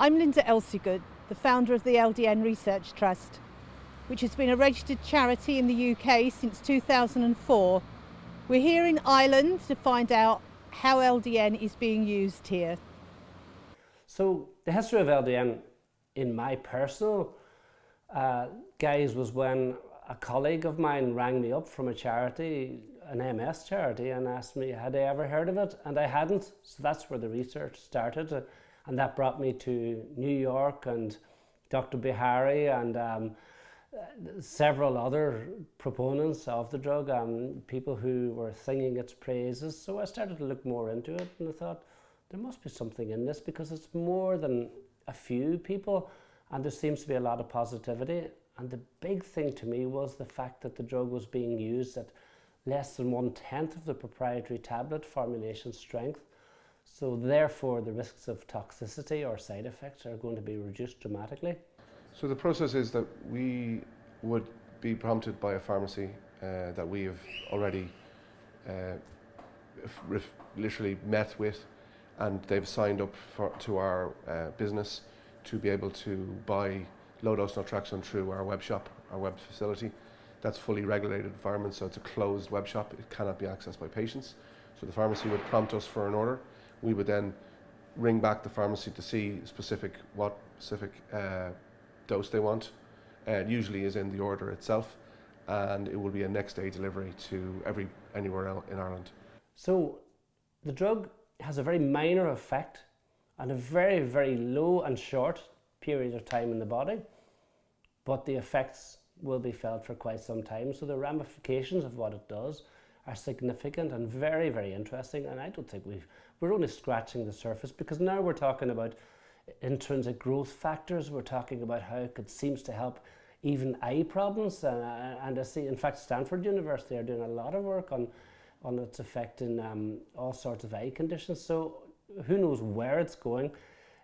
I'm Linda Elsegood, the founder of the LDN Research Trust, which has been a registered charity in the UK since 2004. We're here in Ireland to find out how LDN is being used here. So the history of LDN in my personal guise was when a colleague of mine rang me up from a charity, an MS charity, and asked me had I ever heard of it, and I hadn't. So that's where the research started, and that brought me to New York and Dr. Bihari and several other proponents of the drug, people who were singing its praises. So I started to look more into it, and I thought there must be something in this because it's more than a few people, and there seems to be a lot of positivity. And the big thing to me was the fact that the drug was being used at less than 1/10 of the proprietary tablet formulation strength. So therefore the risks of toxicity or side effects are going to be reduced dramatically. So the process is that we would be prompted by a pharmacy that we have already literally met with, and they've signed up to our business to be able to buy low-dose naltrexone through our web shop, our web facility. That's fully regulated environment, so it's a closed web shop. It cannot be accessed by patients. So the pharmacy would prompt us for an order. We would then ring back the pharmacy to see what specific dose they want. It usually is in the order itself, and it will be a next day delivery to anywhere else in Ireland. So the drug has a very minor effect and a very, very low and short period of time in the body, but the effects will be felt for quite some time. So the ramifications of what it does are significant and very, very interesting. And I don't think we're only scratching the surface, because now we're talking about intrinsic growth factors. We're talking about how it seems to help even eye problems. And I see, in fact, Stanford University are doing a lot of work on its effect in all sorts of eye conditions. So who knows where it's going.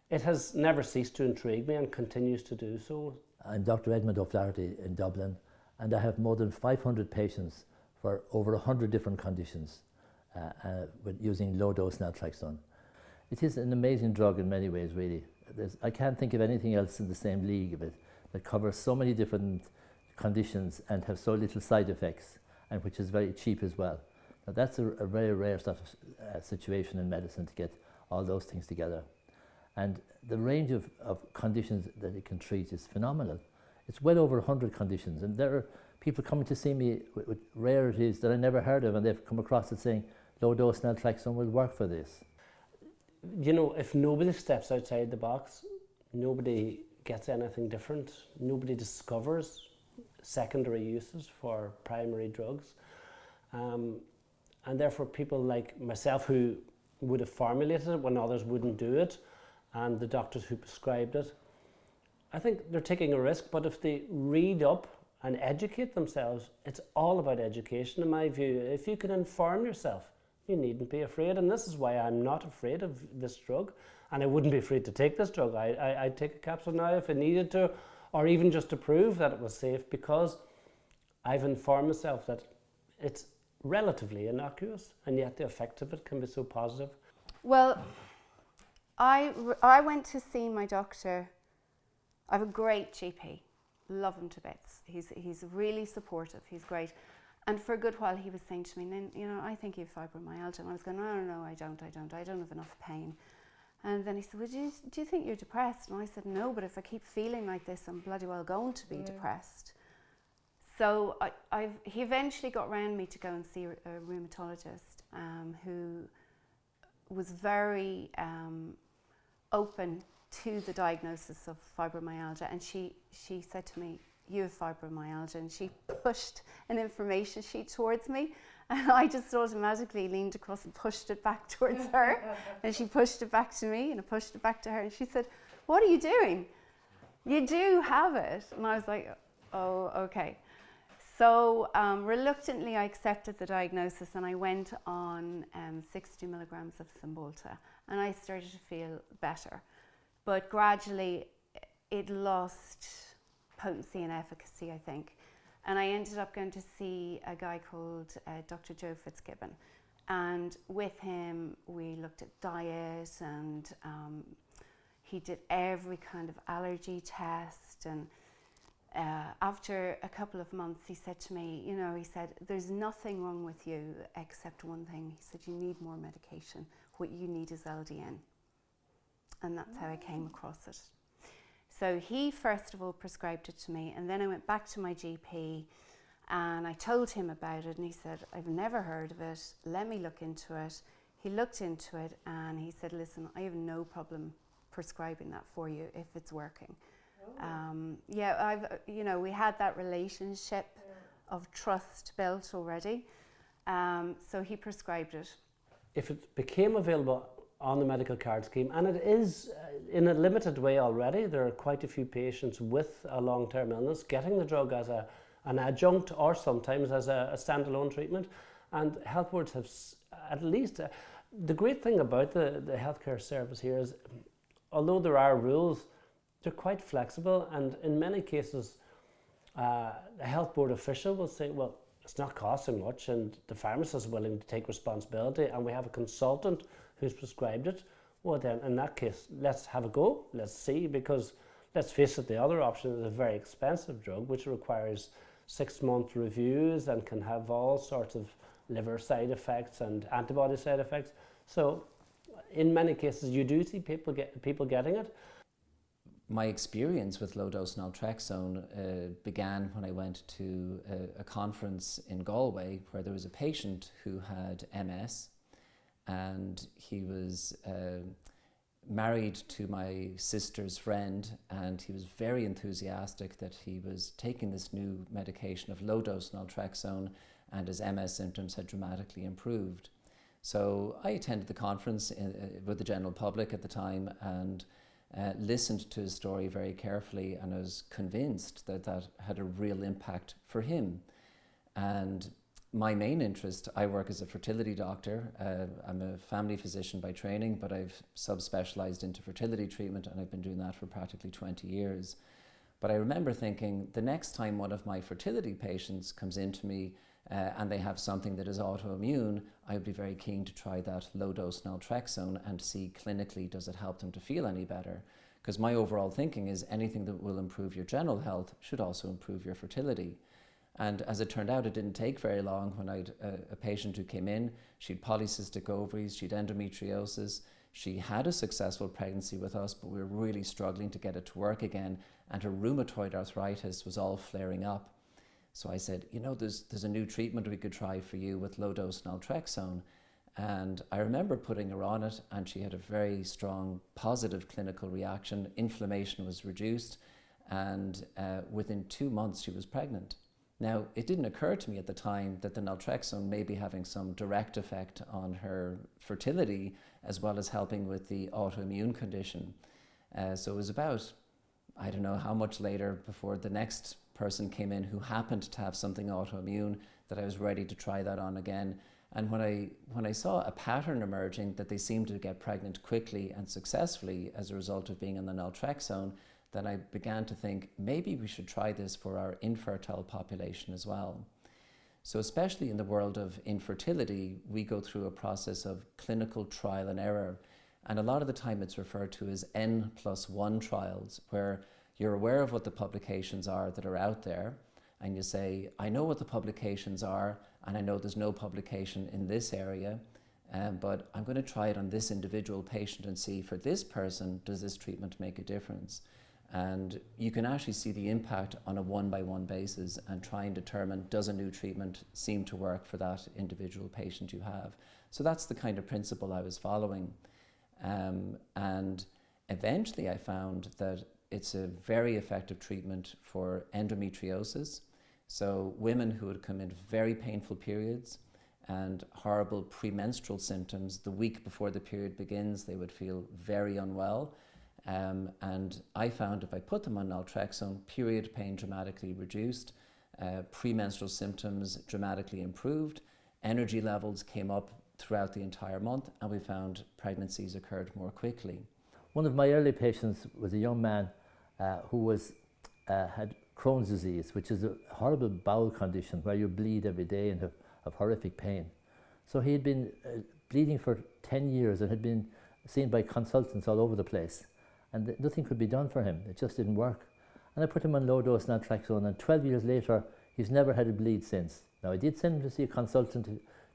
It has never ceased to intrigue me and continues to do so. I'm Dr. Edmund O'Flaherty in Dublin, and I have more than 500 patients for over 100 different conditions with using low-dose naltrexone. It is an amazing drug in many ways, really. I can't think of anything else in the same league of it that covers so many different conditions and have so little side effects, and which is very cheap as well. Now, that's a very rare sort of situation in medicine, to get all those things together. And the range of conditions that it can treat is phenomenal. It's well over 100 conditions, and there are people coming to see me with rarities that I never heard of, and they've come across it saying low-dose naltrexone will work for this. You know, if nobody steps outside the box, nobody gets anything different, nobody discovers secondary uses for primary drugs. And therefore people like myself, who would have formulated it when others wouldn't do it, and the doctors who prescribed it, I think they're taking a risk. But if they read up and educate themselves, it's all about education in my view. If you can inform yourself, you needn't be afraid. And this is why I'm not afraid of this drug, and I wouldn't be afraid to take this drug. I'd take a capsule now if I needed to, or even just to prove that it was safe, because I've informed myself that it's relatively innocuous, and yet the effect of it can be so positive. Well, I went to see my doctor. I have a great GP, love him to bits. He's really supportive, he's great. And for a good while he was saying to me, you know, I think you have fibromyalgia. And I was going, no, I don't have enough pain. And then he said, well, do you think you're depressed? And I said, no, but if I keep feeling like this, I'm bloody well going to be depressed. So he eventually got round me to go and see a rheumatologist who was very open to the diagnosis of fibromyalgia, and she said to me, you have fibromyalgia, and she pushed an information sheet towards me, and I just automatically leaned across and pushed it back towards her, and she pushed it back to me, and I pushed it back to her, and she said, what are you doing? You do have it. And I was like, oh, okay. So reluctantly I accepted the diagnosis, and I went on 60 milligrams of Cymbalta, and I started to feel better. But gradually it lost potency and efficacy, I think. And I ended up going to see a guy called Dr. Joe Fitzgibbon. And with him, we looked at diet, and He did every kind of allergy test, and after a couple of months he said to me, you know, he said, there's nothing wrong with you except one thing. He said, you need more medication. What you need is LDN. And that's how I came across it. So he first of all prescribed it to me, and then I went back to my GP and I told him about it, and he said, I've never heard of it, let me look into it. He looked into it and he said, listen, I have no problem prescribing that for you if it's working. Yeah, we had that relationship of trust built already. So he prescribed it. If it became available on the medical card scheme, and it is in a limited way already, there are quite a few patients with a long-term illness getting the drug as an adjunct or sometimes as a standalone treatment, and health boards have at least, the great thing about the healthcare service here is, although there are rules, they're quite flexible, and in many cases a health board official will say, well, it's not costing much and the pharmacist is willing to take responsibility and we have a consultant who's prescribed it. Well then, in that case, let's have a go, let's see, because let's face it, the other option is a very expensive drug which requires 6-month reviews and can have all sorts of liver side effects and antibody side effects. So in many cases you do see people getting it. My experience with low-dose naltrexone began when I went to a conference in Galway where there was a patient who had MS, and he was married to my sister's friend, and he was very enthusiastic that he was taking this new medication of low-dose naltrexone and his MS symptoms had dramatically improved. So I attended the conference with the general public at the time and listened to his story very carefully, and I was convinced that that had a real impact for him. And my main interest, I work as a fertility doctor. I'm a family physician by training, but I've subspecialized into fertility treatment, and I've been doing that for practically 20 years. But I remember thinking, the next time one of my fertility patients comes into me and they have something that is autoimmune, I would be very keen to try that low-dose naltrexone and see clinically, does it help them to feel any better? Because my overall thinking is anything that will improve your general health should also improve your fertility. And as it turned out, it didn't take very long when I had a patient who came in. She had polycystic ovaries, she had endometriosis. She had a successful pregnancy with us, but we were really struggling to get it to work again, and her rheumatoid arthritis was all flaring up. So I said, you know, there's a new treatment we could try for you with low-dose naltrexone. And I remember putting her on it, and she had a very strong positive clinical reaction. Inflammation was reduced, and within 2 months she was pregnant. Now, it didn't occur to me at the time that the naltrexone may be having some direct effect on her fertility as well as helping with the autoimmune condition. So it was about, I don't know how much later, before the next person came in who happened to have something autoimmune, that I was ready to try that on again. And when I saw a pattern emerging that they seemed to get pregnant quickly and successfully as a result of being on the naltrexone, then I began to think maybe we should try this for our infertile population as well. So especially in the world of infertility, we go through a process of clinical trial and error. And a lot of the time it's referred to as N+1 trials, where you're aware of what the publications are that are out there, and you say, I know what the publications are, and I know there's no publication in this area, but I'm going to try it on this individual patient and see, for this person, does this treatment make a difference? And you can actually see the impact on a one-by-one basis and try and determine, does a new treatment seem to work for that individual patient you have? So that's the kind of principle I was following. And eventually I found that it's a very effective treatment for endometriosis. So women who would come in very painful periods and horrible premenstrual symptoms, the week before the period begins, they would feel very unwell. And I found if I put them on naltrexone, period pain dramatically reduced, premenstrual symptoms dramatically improved, energy levels came up throughout the entire month, and we found pregnancies occurred more quickly. One of my early patients was a young man who had Crohn's disease, which is a horrible bowel condition where you bleed every day and have horrific pain. So he had been bleeding for 10 years and had been seen by consultants all over the place. and nothing could be done for him. It just didn't work. And I put him on low-dose naltrexone, and 12 years later, he's never had a bleed since. Now, I did send him to see a consultant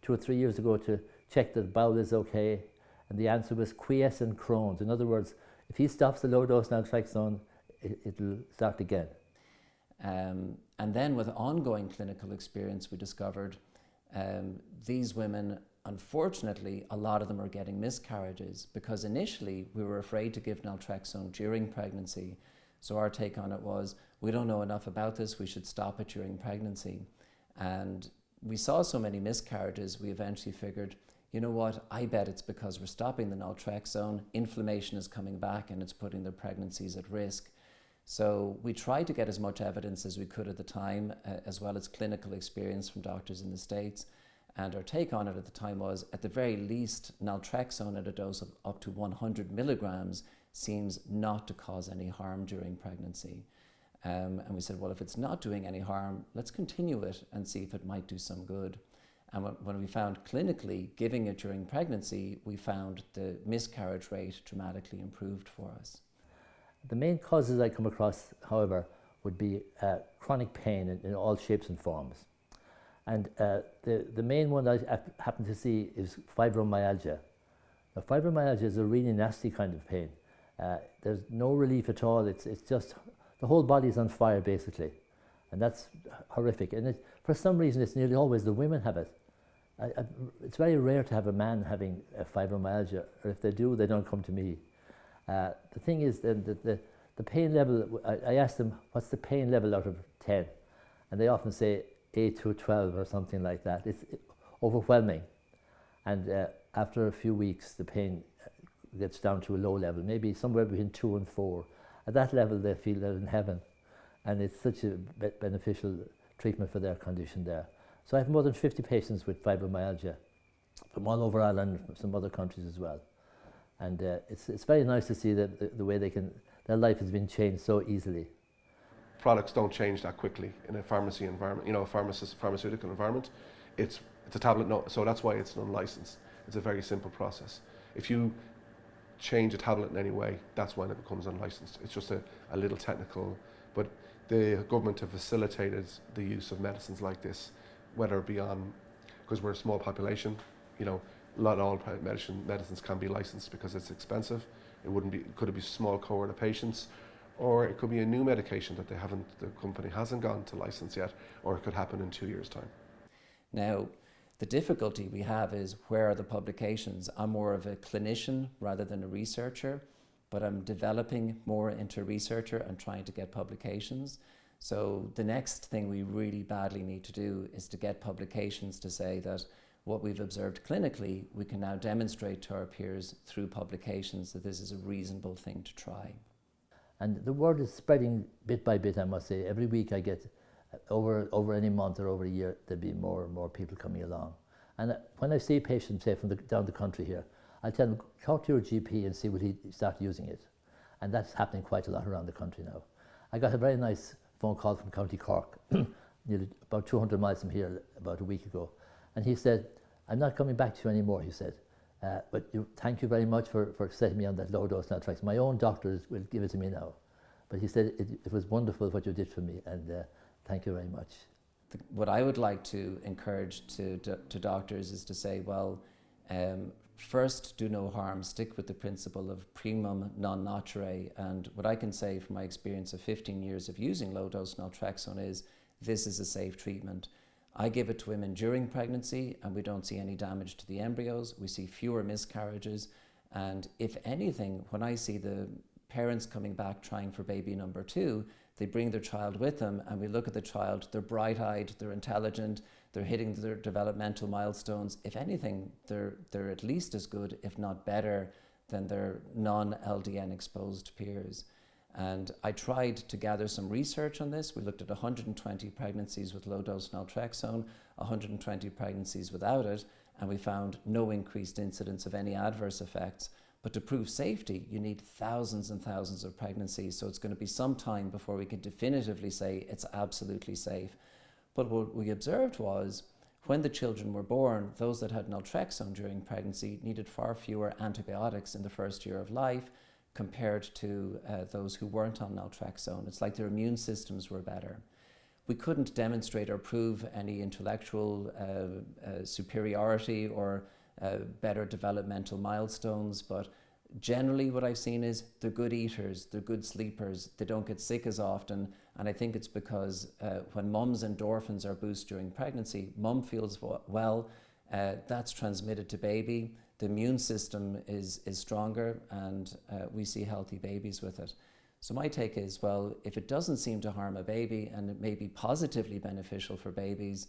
2 or 3 years ago to check that the bowel is okay, and the answer was quiescent Crohn's. In other words, if he stops the low-dose naltrexone, it'll start again. And then with ongoing clinical experience, we discovered these women, unfortunately, a lot of them are getting miscarriages, because initially we were afraid to give naltrexone during pregnancy. So our take on it was, we don't know enough about this, we should stop it during pregnancy. And we saw so many miscarriages, we eventually figured, you know what, I bet it's because we're stopping the naltrexone, inflammation is coming back and it's putting their pregnancies at risk. So we tried to get as much evidence as we could at the time, as well as clinical experience from doctors in the States. And our take on it at the time was, at the very least, naltrexone at a dose of up to 100 milligrams seems not to cause any harm during pregnancy. And we said, well, if it's not doing any harm, let's continue it and see if it might do some good. And when we found clinically giving it during pregnancy, we found the miscarriage rate dramatically improved for us. The main causes I come across, however, would be chronic pain in all shapes and forms. And the main one I happen to see is fibromyalgia. Now, fibromyalgia is a really nasty kind of pain. There's no relief at all. It's just, the whole body's on fire basically. And that's horrific. And for some reason, it's nearly always the women have it. It's very rare to have a man having fibromyalgia, or if they do, they don't come to me. The thing is that the pain level, I ask them, what's the pain level out of 10? And they often say 8 to 12 or something like that. It's overwhelming. And after a few weeks, the pain gets down to a low level, maybe somewhere between 2 and 4. At that level, they feel they're in heaven. And it's such a beneficial treatment for their condition there. So I have more than 50 patients with fibromyalgia from all over Ireland, from some other countries as well. And it's very nice to see that the way their life has been changed so easily. Products don't change that quickly in a pharmacy environment, you know, a pharmaceutical environment. It's a tablet, so that's why it's unlicensed. It's a very simple process. If you change a tablet in any way, that's when it becomes unlicensed. It's just a little technical, but the government have facilitated the use of medicines like this, whether it be on, because we're a small population, you know, not all medicines can be licensed because it's expensive. Could it be a small cohort of patients, or it could be a new medication that the company hasn't gone to license yet, or it could happen in 2 years' time. Now, the difficulty we have is, where are the publications? I'm more of a clinician rather than a researcher, but I'm developing more into researcher and trying to get publications. So the next thing we really badly need to do is to get publications to say that what we've observed clinically, we can now demonstrate to our peers through publications that this is a reasonable thing to try. And the word is spreading bit by bit, I must say. Every week I get, over any month or over a year, there'll be more and more people coming along. And when I see patients, say, from down the country here, I tell them, talk to your GP and see will he start using it. And that's happening quite a lot around the country now. I got a very nice phone call from County Cork, nearly about 200 miles from here, about a week ago. And he said, I'm not coming back to you anymore, he said. But thank you very much for setting me on that low-dose naltrexone. My own doctors will give it to me now. But he said, it was wonderful what you did for me, and thank you very much. What I would like to encourage to doctors is to say, well, first, do no harm. Stick with the principle of primum non nocere. And what I can say from my experience of 15 years of using low-dose naltrexone is, this is a safe treatment. I give it to women during pregnancy and we don't see any damage to the embryos. We see fewer miscarriages. And if anything, when I see the parents coming back trying for baby number 2, they bring their child with them and we look at the child, they're bright-eyed, they're intelligent, they're hitting their developmental milestones. If anything, they're at least as good, if not better, than their non-LDN exposed peers. And I tried to gather some research on this. We looked at 120 pregnancies with low-dose naltrexone, 120 pregnancies without it, and we found no increased incidence of any adverse effects. But to prove safety, you need thousands and thousands of pregnancies, so it's going to be some time before we can definitively say it's absolutely safe. But what we observed was, when the children were born, those that had naltrexone during pregnancy needed far fewer antibiotics in the first year of life. compared to those who weren't on naltrexone. It's like their immune systems were better. We couldn't demonstrate or prove any intellectual superiority or better developmental milestones, but generally what I've seen is they're good eaters, they're good sleepers, they don't get sick as often, and I think it's because when mum's endorphins are boosted during pregnancy, mum feels well, that's transmitted to baby, the immune system is stronger, and we see healthy babies with it. So my take is, well, if it doesn't seem to harm a baby and it may be positively beneficial for babies,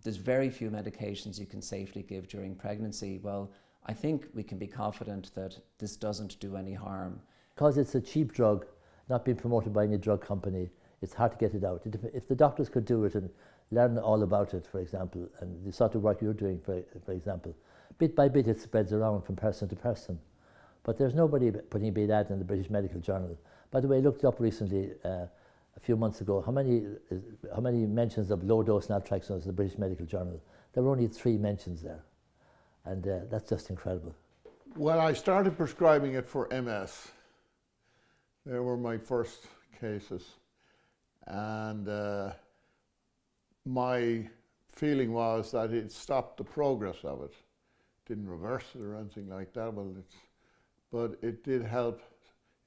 there's very few medications you can safely give during pregnancy. Well, I think we can be confident that this doesn't do any harm. Because it's a cheap drug, not being promoted by any drug company, it's hard to get it out. If the doctors could do it and learn all about it, for example, and the sort of work you're doing, for example, bit by bit it spreads around from person to person. But there's nobody putting a big ad in the British Medical Journal. By the way, I looked up recently, a few months ago, how many mentions of low-dose naltrexone in the British Medical Journal. There were only 3 mentions there. And that's just incredible. Well, I started prescribing it for MS. They were my first cases. And my feeling was that it stopped the progress of it. Didn't reverse it or anything like that. But it did help,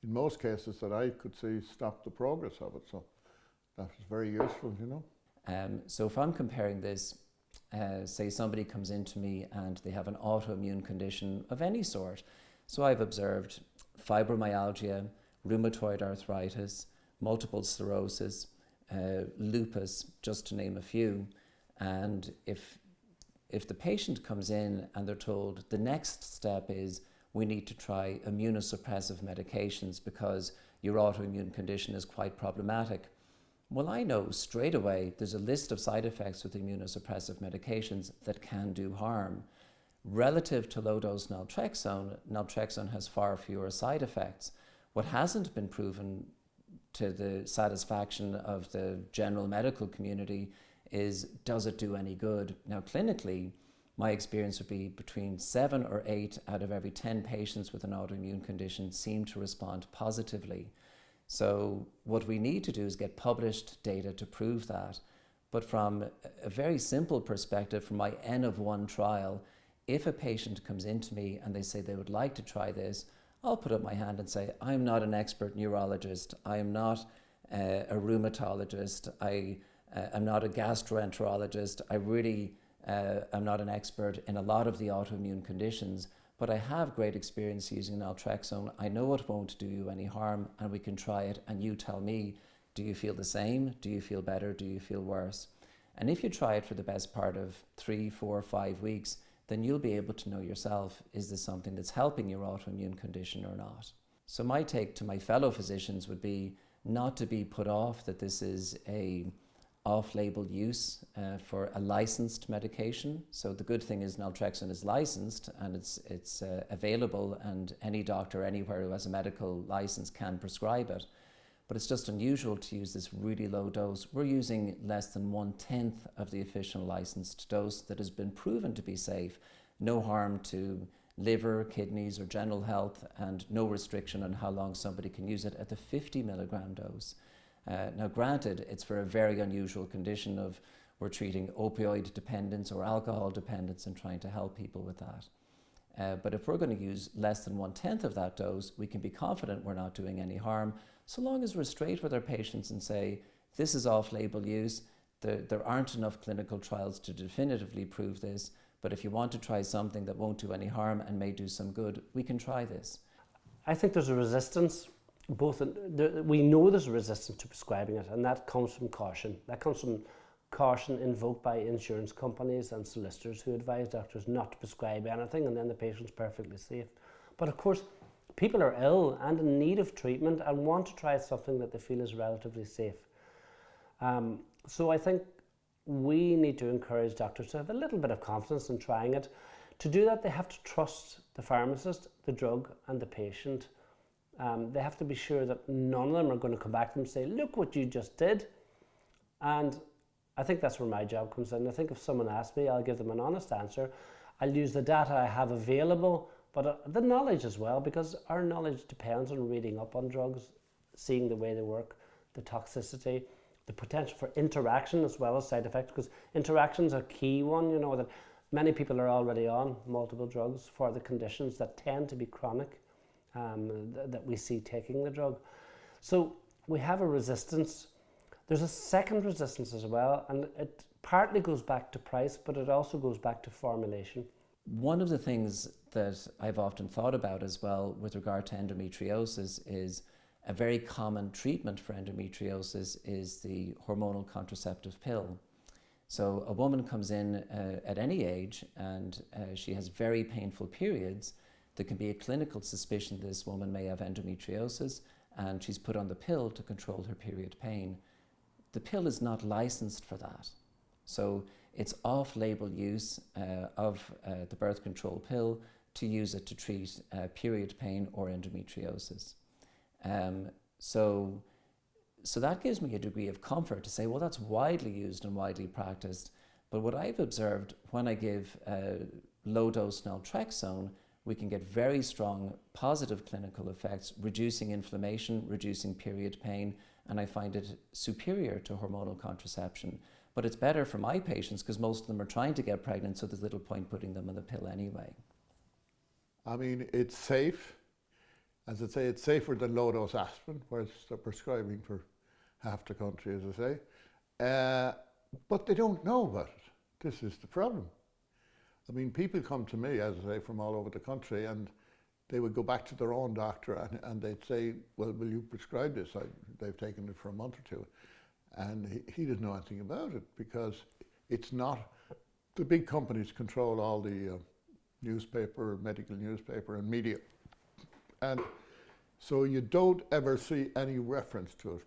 in most cases that I could see, stop the progress of it. So that was very useful, you know. So if I'm comparing this, say somebody comes into me and they have an autoimmune condition of any sort. So I've observed fibromyalgia, rheumatoid arthritis, multiple sclerosis, lupus, just to name a few. And if the patient comes in and they're told the next step is we need to try immunosuppressive medications because your autoimmune condition is quite problematic. Well, I know straight away there's a list of side effects with immunosuppressive medications that can do harm. Relative to low-dose naltrexone, naltrexone has far fewer side effects. What hasn't been proven to the satisfaction of the general medical community is, does it do any good? Now, clinically, my experience would be between 7 or 8 out of every 10 patients with an autoimmune condition seem to respond positively. So what we need to do is get published data to prove that. But from a very simple perspective, from my N of 1 trial, if a patient comes into me and they say they would like to try this, I'll put up my hand and say, I'm not an expert neurologist. I am not a rheumatologist. I'm not a gastroenterologist. I'm not an expert in a lot of the autoimmune conditions, but I have great experience using naltrexone. I know it won't do you any harm, and we can try it, and you tell me, do you feel the same? Do you feel better? Do you feel worse? And if you try it for the best part of 3, 4, 5 weeks, then you'll be able to know yourself, is this something that's helping your autoimmune condition or not? So my take to my fellow physicians would be not to be put off that this is a off-label use for a licensed medication. So the good thing is naltrexone is licensed and it's available, and any doctor anywhere who has a medical license can prescribe it. But it's just unusual to use this really low dose. We're using less than 1/10 of the official licensed dose that has been proven to be safe. No harm to liver, kidneys or general health, and no restriction on how long somebody can use it at the 50 milligram dose. Now granted, it's for a very unusual condition of we're treating opioid dependence or alcohol dependence and trying to help people with that. But if we're going to use less than 1/10 of that dose, we can be confident we're not doing any harm, so long as we're straight with our patients and say, this is off-label use, there aren't enough clinical trials to definitively prove this, but if you want to try something that won't do any harm and may do some good, we can try this. I think there's a resistance. We know there's a resistance to prescribing it, and that comes from caution. That comes from caution invoked by insurance companies and solicitors who advise doctors not to prescribe anything, and then the patient's perfectly safe. But of course, people are ill and in need of treatment and want to try something that they feel is relatively safe. So I think we need to encourage doctors to have a little bit of confidence in trying it. To do that, they have to trust the pharmacist, the drug, and the patient. They have to be sure that none of them are going to come back to them and say, look what you just did. And I think that's where my job comes in. I think if someone asks me, I'll give them an honest answer. I'll use the data I have available but the knowledge as well, because our knowledge depends on reading up on drugs, seeing the way they work, the toxicity, the potential for interaction as well as side effects, because interactions are a key one, you know, that many people are already on multiple drugs for the conditions that tend to be chronic, that we see taking the drug. So we have a resistance. There's a second resistance as well, and it partly goes back to price, but it also goes back to formulation. One of the things that I've often thought about as well with regard to endometriosis is a very common treatment for endometriosis is the hormonal contraceptive pill. So a woman comes in at any age and she has very painful periods. There can be a clinical suspicion this woman may have endometriosis, and she's put on the pill to control her period pain. The pill is not licensed for that. So it's off-label use of the birth control pill to use it to treat period pain or endometriosis. So that gives me a degree of comfort to say, well, that's widely used and widely practiced. But what I've observed when I give low-dose naltrexone, we can get very strong positive clinical effects, reducing inflammation, reducing period pain, and I find it superior to hormonal contraception. But it's better for my patients because most of them are trying to get pregnant, so there's little point putting them on the pill anyway. I mean, it's safe. As I say, it's safer than low-dose aspirin, where they're prescribing for half the country, as I say. But they don't know about it. This is the problem. I mean, people come to me, as I say, from all over the country, and they would go back to their own doctor and they'd say, well, will you prescribe this? They've taken it for a month or two. And he didn't know anything about it because it's not, the big companies control all the newspaper, medical newspaper and media. And so you don't ever see any reference to it.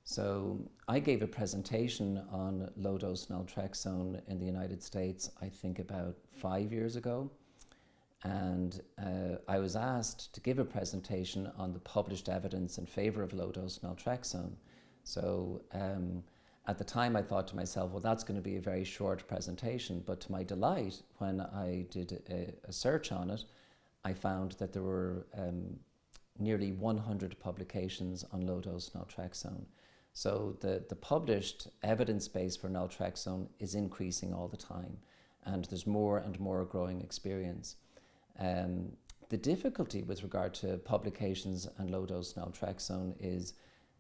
So I gave a presentation on low-dose naltrexone in the United States, I think about 5 years ago. And I was asked to give a presentation on the published evidence in favor of low-dose naltrexone. So at the time I thought to myself, well, that's going to be a very short presentation. But to my delight, when I did a search on it, I found that there were nearly 100 publications on low-dose naltrexone. So the published evidence base for naltrexone is increasing all the time, and there's more and more growing experience. The difficulty with regard to publications and low-dose naltrexone is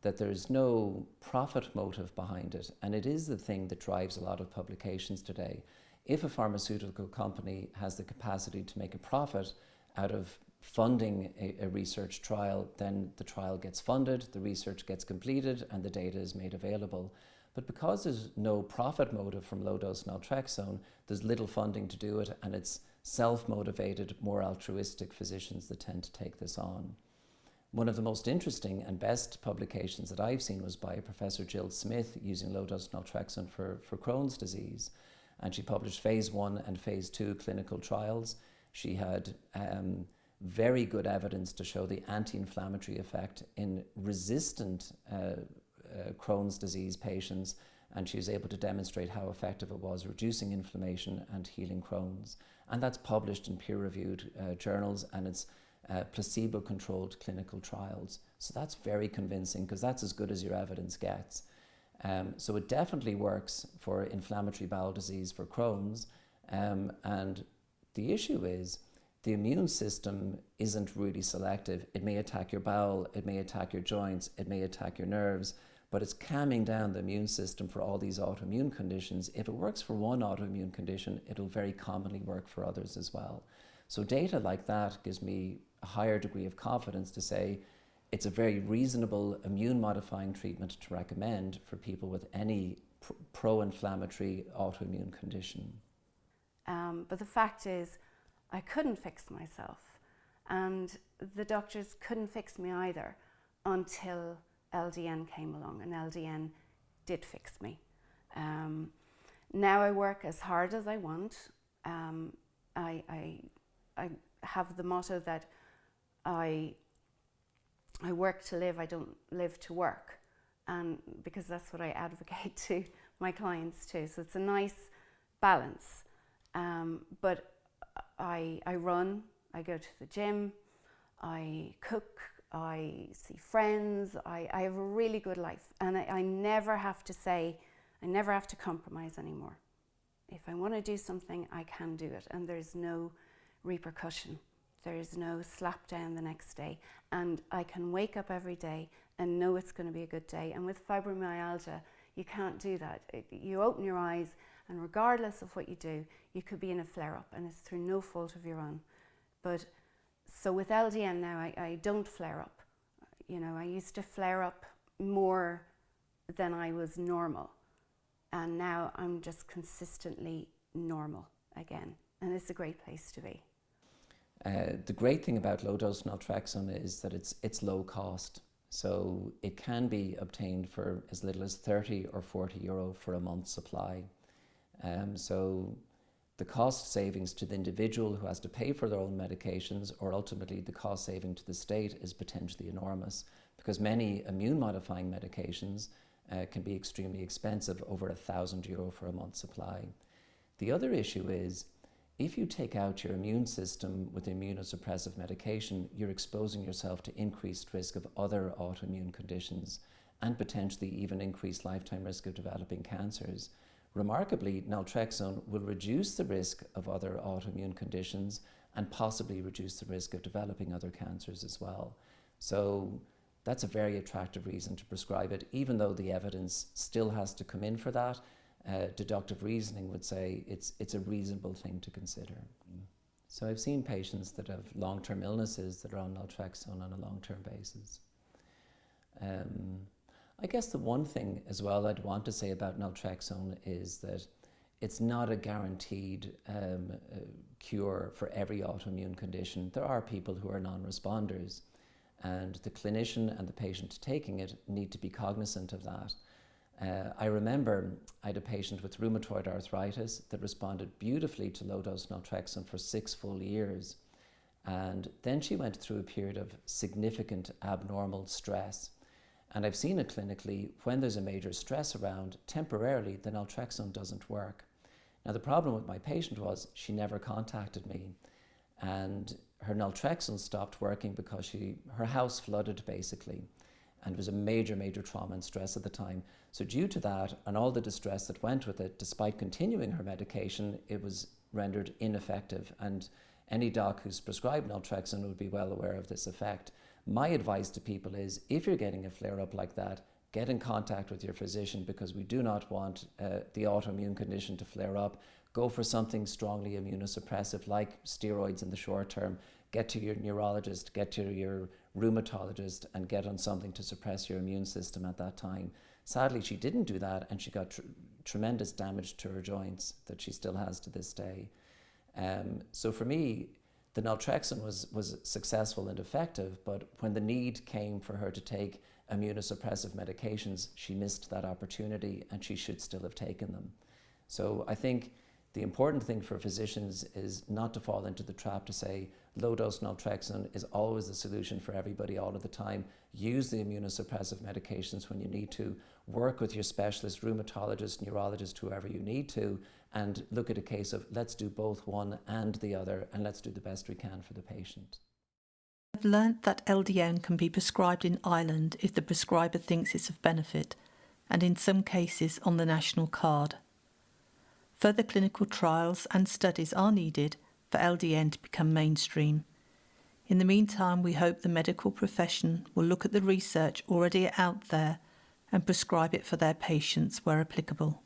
that there's no profit motive behind it, and it is the thing that drives a lot of publications today. If a pharmaceutical company has the capacity to make a profit out of funding a research trial, then the trial gets funded, the research gets completed, and the data is made available. But because there's no profit motive from low-dose naltrexone, there's little funding to do it, and it's self-motivated, more altruistic physicians that tend to take this on. One of the most interesting and best publications that I've seen was by Professor Jill Smith using low-dose naltrexone for Crohn's disease. And she published phase 1 and phase 2 clinical trials. She had very good evidence to show the anti-inflammatory effect in resistant Crohn's disease patients, and she was able to demonstrate how effective it was reducing inflammation and healing Crohn's. And that's published in peer-reviewed journals, and it's placebo-controlled clinical trials. So that's very convincing because that's as good as your evidence gets. So it definitely works for inflammatory bowel disease for Crohn's, and the issue is the immune system isn't really selective. It may attack your bowel, it may attack your joints, it may attack your nerves, but it's calming down the immune system for all these autoimmune conditions. If it works for one autoimmune condition, it'll very commonly work for others as well. So data like that gives me a higher degree of confidence to say it's a very reasonable immune modifying treatment to recommend for people with any pro-inflammatory autoimmune condition. But the fact is, I couldn't fix myself, and the doctors couldn't fix me either until LDN came along, and LDN did fix me. Now I work as hard as I want. I have the motto that I work to live, I don't live to work, and because that's what I advocate to my clients too. So it's a nice balance. But I run I go to the gym, I cook, I see friends, I have a really good life, and I never have to say, I never have to compromise anymore. If I want to do something, I can do it, and there's no repercussion. There's no slap down the next day, and I can wake up every day and know it's going to be a good day. And with fibromyalgia, you can't do that. You open your eyes, and regardless of what you do, you could be in a flare-up, and it's through no fault of your own. But so with LDN now, I don't flare up. You know, I used to flare up more than I was normal, and now I'm just consistently normal again, and it's a great place to be. The great thing about low-dose naltrexone is that it's low cost. So it can be obtained for as little as 30 or 40 euro for a month's supply. So the cost savings to the individual who has to pay for their own medications, or ultimately the cost saving to the state, is potentially enormous, because many immune modifying medications can be extremely expensive, over €1,000 for a month's supply. The other issue is, if you take out your immune system with immunosuppressive medication, you're exposing yourself to increased risk of other autoimmune conditions, and potentially even increased lifetime risk of developing cancers. Remarkably, naltrexone will reduce the risk of other autoimmune conditions and possibly reduce the risk of developing other cancers as well. So that's a very attractive reason to prescribe it, even though the evidence still has to come in for that. Deductive reasoning would say it's a reasonable thing to consider. So I've seen patients that have long-term illnesses that are on naltrexone on a long-term basis. I guess the one thing as well I'd want to say about naltrexone is that it's not a guaranteed cure for every autoimmune condition. There are people who are non-responders, and the clinician and the patient taking it need to be cognizant of that. I remember I had a patient with rheumatoid arthritis that responded beautifully to low-dose naltrexone for 6 full years. And then she went through a period of significant abnormal stress. And I've seen it clinically, when there's a major stress around, temporarily the naltrexone doesn't work. Now the problem with my patient was she never contacted me, and her naltrexone stopped working because her house flooded basically. And it was a major, major trauma and stress at the time. So due to that and all the distress that went with it, despite continuing her medication, it was rendered ineffective. And any doc who's prescribed naltrexone would be well aware of this effect. My advice to people is, if you're getting a flare-up like that, get in contact with your physician, because we do not want the autoimmune condition to flare up. Go for something strongly immunosuppressive like steroids in the short term. Get to your neurologist, get to your rheumatologist, and get on something to suppress your immune system at that time. Sadly, she didn't do that, and she got tremendous damage to her joints that she still has to this day. So for me, the naltrexone was successful and effective, but when the need came for her to take immunosuppressive medications, she missed that opportunity, and she should still have taken them. So I think the important thing for physicians is not to fall into the trap to say low-dose naltrexone is always the solution for everybody all of the time. Use the immunosuppressive medications when you need to. Work with your specialist, rheumatologist, neurologist, whoever you need to, and look at a case of let's do both one and the other, and let's do the best we can for the patient. I've learnt that LDN can be prescribed in Ireland if the prescriber thinks it's of benefit, and in some cases on the national card. Further clinical trials and studies are needed for LDN to become mainstream. In the meantime, we hope the medical profession will look at the research already out there and prescribe it for their patients where applicable.